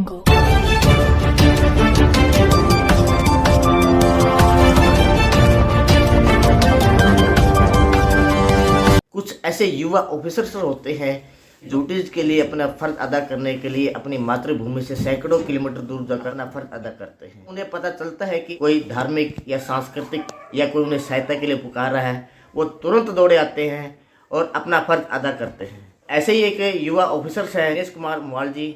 कुछ ऐसे युवा ऑफिसर्स होते हैं ड्यूटीज के लिए अपना फर्ज अदा करने के लिए अपनी मातृभूमि से सैकड़ों किलोमीटर दूर जाकर अपना फर्ज अदा करते हैं। उन्हें पता चलता है कि कोई धार्मिक या सांस्कृतिक या कोई उन्हें सहायता के लिए पुकार रहा है, वो तुरंत दौड़े आते हैं और अपना फर्ज अदा करते हैं। ऐसे ही एक युवा ऑफिसर है दिनेश कुमार मोवाल जी।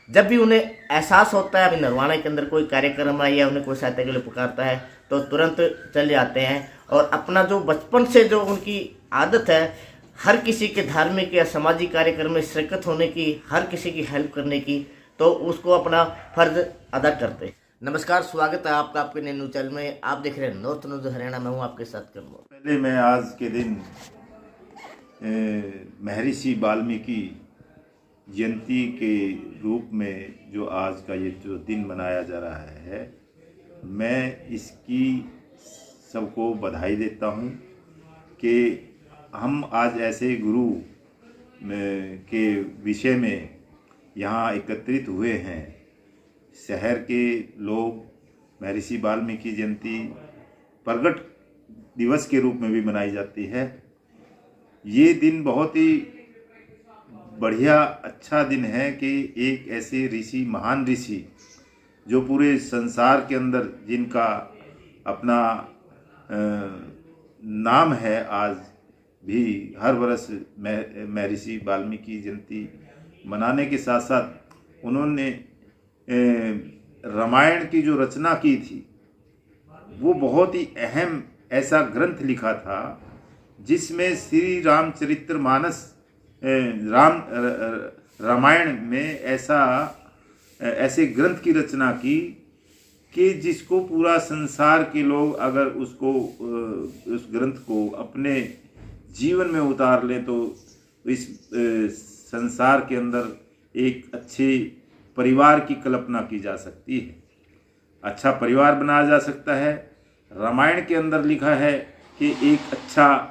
जब भी उन्हें एहसास होता है अभी नरवाना के अंदर कोई कार्यक्रम है या उन्हें कोई सहायता के लिए पुकारता है तो तुरंत चले आते हैं और अपना जो बचपन से जो उनकी आदत है हर किसी के धार्मिक या सामाजिक कार्यक्रम में शिरकत होने की, हर किसी की हेल्प करने की, तो उसको अपना फर्ज अदा करते हैं। नमस्कार, स्वागत है आपका आपके नए न्यूज चैनल में। आप देख रहे हैं नॉर्थ न्यूज हरियाणा में, हूँ आपके साथ करमो। पहले मैं आज के दिन महर्षि वाल्मीकि जयंती के रूप में जो आज का ये जो दिन मनाया जा रहा है, मैं इसकी सबको बधाई देता हूँ कि हम आज ऐसे गुरु के विषय में यहाँ एकत्रित हुए हैं। शहर के लोग महर्षि वाल्मीकि जयंती प्रगट दिवस के रूप में भी मनाई जाती है। ये दिन बहुत ही बढ़िया अच्छा दिन है कि एक ऐसे ऋषि, महान ऋषि जो पूरे संसार के अंदर जिनका अपना नाम है, आज भी हर वर्ष महर्षि वाल्मीकि जयंती मनाने के साथ साथ उन्होंने रामायण की जो रचना की थी वो बहुत ही अहम ऐसा ग्रंथ लिखा था जिसमें श्री रामचरितमानस रामायण में ऐसे ग्रंथ की रचना की कि जिसको पूरा संसार के लोग अगर उसको उस ग्रंथ को अपने जीवन में उतार ले तो इस संसार के अंदर एक अच्छे परिवार की कल्पना की जा सकती है, अच्छा परिवार बनाया जा सकता है। रामायण के अंदर लिखा है कि एक अच्छा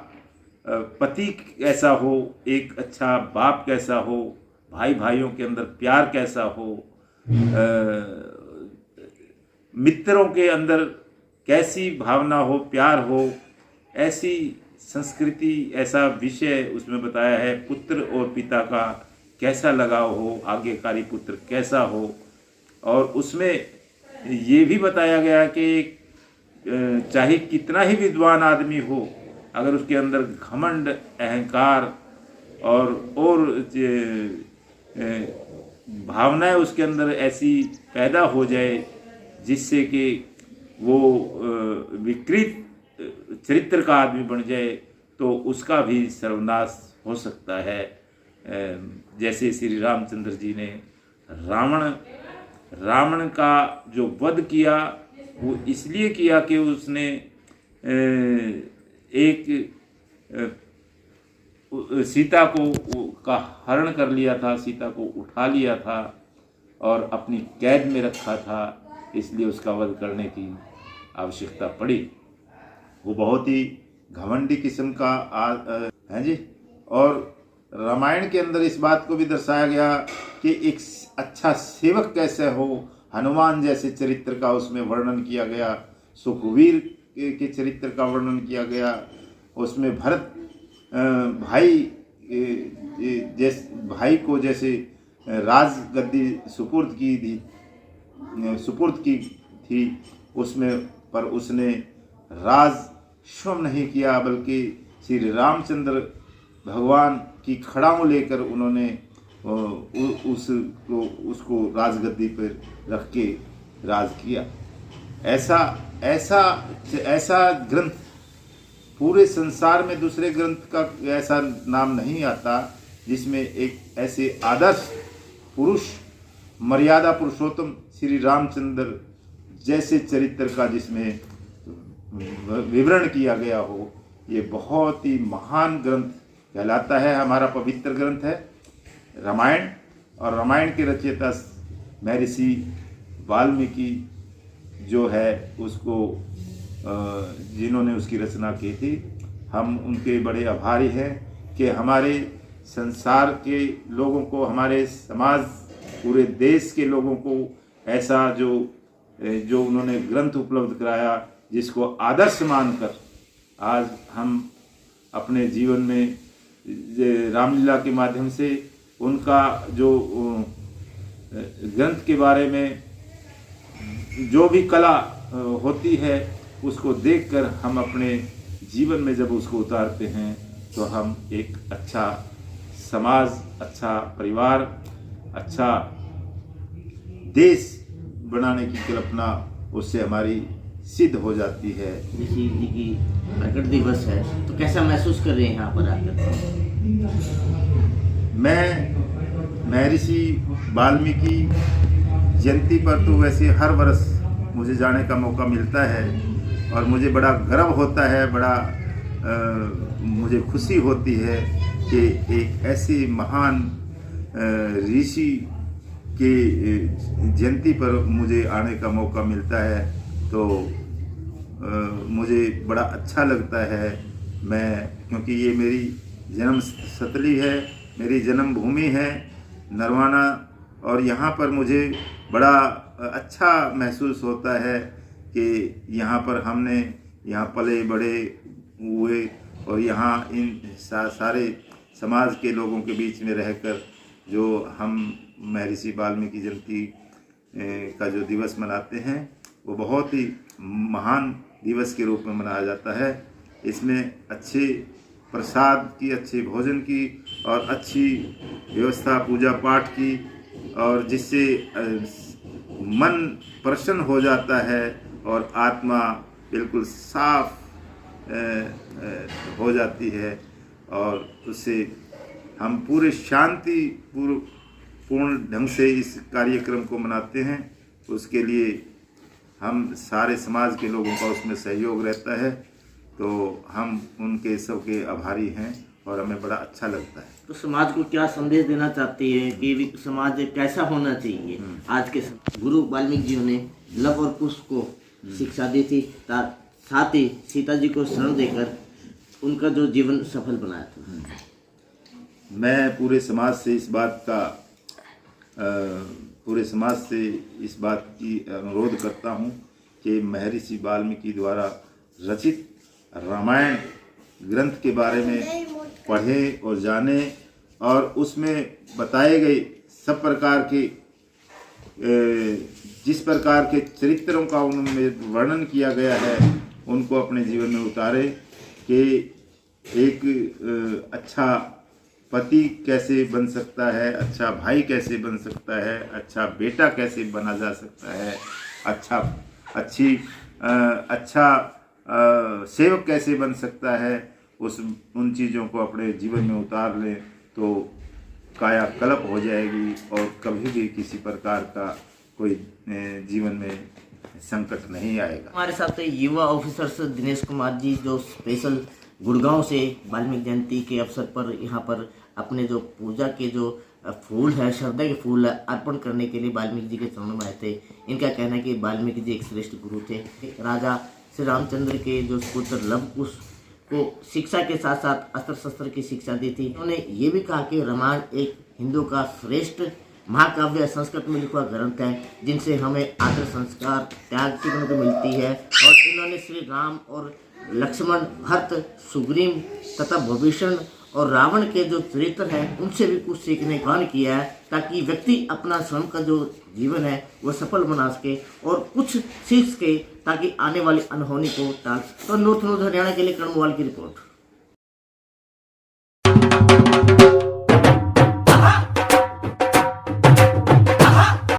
पति कैसा हो, एक अच्छा बाप कैसा हो, भाई भाइयों के अंदर प्यार कैसा हो, मित्रों के अंदर कैसी भावना हो, प्यार हो, ऐसी संस्कृति, ऐसा विषय उसमें बताया है। पुत्र और पिता का कैसा लगाव हो, आज्ञाकारी पुत्र कैसा हो, और उसमें ये भी बताया गया कि चाहे कितना ही विद्वान आदमी हो, अगर उसके अंदर घमंड, अहंकार और भावनाएं उसके अंदर ऐसी पैदा हो जाए जिससे कि वो विकृत चरित्र का आदमी बन जाए तो उसका भी सर्वनाश हो सकता है। जैसे श्री रामचंद्र जी ने रावण का जो वध किया वो इसलिए किया कि उसने एक सीता का हरण कर लिया था, सीता को उठा लिया था और अपनी कैद में रखा था, इसलिए उसका वध करने की आवश्यकता पड़ी। वो बहुत ही घमंडी किस्म का है जी। और रामायण के अंदर इस बात को भी दर्शाया गया कि एक अच्छा सेवक कैसे हो, हनुमान जैसे चरित्र का उसमें वर्णन किया गया, सुखवीर के चरित्र का वर्णन किया गया। उसमें भरत भाई को जैसे राजगद्दी सुपुर्द की थी उसमें, पर उसने राज स्वयं नहीं किया बल्कि श्री रामचंद्र भगवान की खड़ाऊ लेकर उन्होंने उसको राजगद्दी पर रख के राज किया। ऐसा ग्रंथ पूरे संसार में दूसरे ग्रंथ का ऐसा नाम नहीं आता जिसमें एक ऐसे आदर्श पुरुष, मर्यादा पुरुषोत्तम श्री रामचंद्र जैसे चरित्र का जिसमें विवरण किया गया हो। ये बहुत ही महान ग्रंथ कहलाता है, हमारा पवित्र ग्रंथ है रामायण। और रामायण के रचयिता महर्षि वाल्मीकि जो है उसको जिन्होंने उसकी रचना की थी, हम उनके बड़े आभारी हैं कि हमारे संसार के लोगों को, हमारे समाज पूरे देश के लोगों को ऐसा जो उन्होंने ग्रंथ उपलब्ध कराया, जिसको आदर्श मानकर आज हम अपने जीवन में रामलीला के माध्यम से उनका जो ग्रंथ के बारे में जो भी कला होती है उसको देखकर हम अपने जीवन में जब उसको उतारते हैं तो हम एक अच्छा समाज, अच्छा परिवार, अच्छा देश बनाने की कल्पना उससे हमारी सिद्ध हो जाती है। ऋषि जी की प्रकट दिवस है तो कैसा महसूस कर रहे हैं यहाँ पर आकर? मैं महर्षि वाल्मीकि जयंती पर तो वैसे हर वर्ष मुझे जाने का मौका मिलता है और मुझे बड़ा गर्व होता है, बड़ा मुझे खुशी होती है कि एक ऐसे महान ऋषि के जयंती पर मुझे आने का मौका मिलता है तो मुझे बड़ा अच्छा लगता है। क्योंकि ये मेरी जन्म स्थली है, मेरी जन्मभूमि है नरवाना, और यहाँ पर मुझे बड़ा अच्छा महसूस होता है कि यहाँ पर हमने यहाँ पले बड़े हुए और यहाँ इन सारे समाज के लोगों के बीच में रहकर जो हम महर्षि वाल्मीकि जयंती का जो दिवस मनाते हैं वो बहुत ही महान दिवस के रूप में मनाया जाता है। इसमें अच्छे प्रसाद की, अच्छे भोजन की और अच्छी व्यवस्था पूजा पाठ की, और जिससे मन प्रसन्न हो जाता है और आत्मा बिल्कुल साफ हो जाती है, और उससे हम पूरे शांति पूर्ण ढंग से इस कार्यक्रम को मनाते हैं। उसके लिए हम सारे समाज के लोगों का उसमें सहयोग रहता है, तो हम उनके सबके आभारी हैं और हमें बड़ा अच्छा लगता है। तो समाज को क्या संदेश देना चाहती है कि समाज कैसा होना चाहिए? आज के गुरु वाल्मीकि जी ने लव और कुश को शिक्षा दी थी, साथ ही सीता जी को शरण देकर उनका जो जीवन सफल बनाया था। मैं पूरे समाज से इस बात की अनुरोध करता हूँ कि महर्षि वाल्मीकि द्वारा रचित रामायण ग्रंथ के बारे में पढ़ें और जानें, और उसमें बताए गए सब प्रकार के जिस प्रकार के चरित्रों का उनमें वर्णन किया गया है उनको अपने जीवन में उतारें कि एक अच्छा पति कैसे बन सकता है, अच्छा भाई कैसे बन सकता है, अच्छा बेटा कैसे बना जा सकता है, अच्छा सेवक कैसे बन सकता है। उन चीज़ों को अपने जीवन में उतार लें तो कायाकल्प हो जाएगी और कभी भी किसी प्रकार का कोई जीवन में संकट नहीं आएगा। हमारे साथ युवा ऑफिसर्स दिनेश कुमार जी जो स्पेशल गुड़गांव से वाल्मीकि जयंती के अवसर पर यहाँ पर अपने जो पूजा के जो फूल है, श्रद्धा के फूल है, अर्पण करने के लिए वाल्मीकि जी के चरणों में आए थे। इनका कहना है कि वाल्मीकि जी एक श्रेष्ठ गुरु थे। राजा श्री रामचंद्र के जो पुत्र लव कुश को शिक्षा के साथ साथ अस्त्र शस्त्र की शिक्षा दी थी। उन्होंने ये भी कहा कि रामायण एक हिंदू का श्रेष्ठ महाकाव्य संस्कृत में लिखा ग्रंथ है जिनसे हमें आदर संस्कार त्याग सीखने को मिलती है। और इन्होंने श्री राम और लक्ष्मण, भरत, सुग्रीव तथा विभीषण और रावण के जो चरित्र हैं उनसे भी कुछ सीखने का काम किया है ताकि व्यक्ति अपना स्वयं का जो जीवन है वो सफल बना सके और कुछ सीख सके ताकि आने वाली अनहोनी को टाल सके। तो नॉर्थ हरियाणा के लिए कर्णवाल की रिपोर्ट।